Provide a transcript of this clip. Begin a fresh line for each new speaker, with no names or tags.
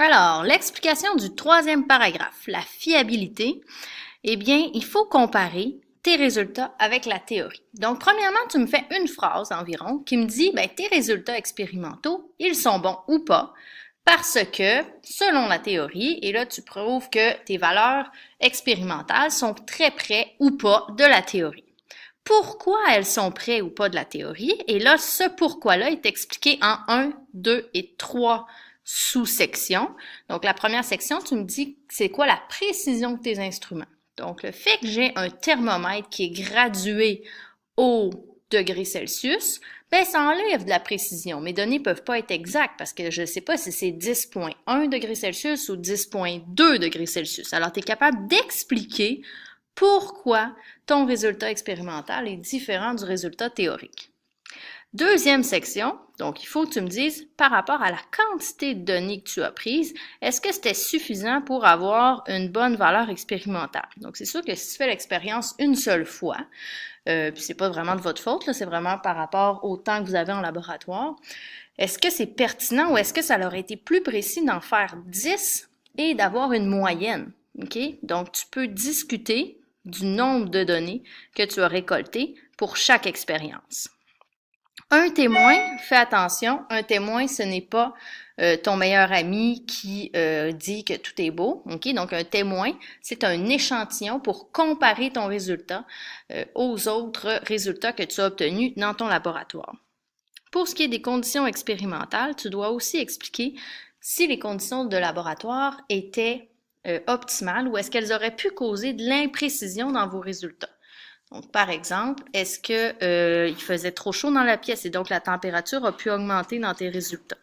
Alors, l'explication du troisième paragraphe, la fiabilité, eh bien, il faut comparer tes résultats avec la théorie. Donc, premièrement, tu me fais une phrase environ qui me dit, ben, tes résultats expérimentaux, ils sont bons ou pas, parce que, selon la théorie, et là, tu prouves que tes valeurs expérimentales sont très près ou pas de la théorie. Pourquoi elles sont près ou pas de la théorie? Et là, ce pourquoi-là est expliqué en 1, 2 et 3 sous-sections. Donc, la première section, tu me dis c'est quoi la précision de tes instruments. Donc, le fait que j'ai un thermomètre qui est gradué au degré Celsius, ben, ça enlève de la précision. Mes données peuvent pas être exactes parce que je ne sais pas si c'est 10,1 degrés Celsius ou 10,2 degrés Celsius. Alors, tu es capable d'expliquer pourquoi ton résultat expérimental est différent du résultat théorique. Deuxième section, donc il faut que tu me dises, par rapport à la quantité de données que tu as prises, est-ce que c'était suffisant pour avoir une bonne valeur expérimentale? Donc c'est sûr que si tu fais l'expérience une seule fois, puis c'est pas vraiment de votre faute, là, c'est vraiment par rapport au temps que vous avez en laboratoire, est-ce que c'est pertinent ou est-ce que ça aurait été plus précis d'en faire 10 et d'avoir une moyenne? OK? Donc tu peux discuter du nombre de données que tu as récoltées pour chaque expérience. Un témoin, fais attention, un témoin, ce n'est pas ton meilleur ami qui dit que tout est beau. Okay? Donc, un témoin, c'est un échantillon pour comparer ton résultat aux autres résultats que tu as obtenus dans ton laboratoire. Pour ce qui est des conditions expérimentales, tu dois aussi expliquer si les conditions de laboratoire étaient optimales ou est-ce qu'elles auraient pu causer de l'imprécision dans vos résultats. Donc, par exemple, est-ce que il faisait trop chaud dans la pièce et donc la température a pu augmenter dans tes résultats?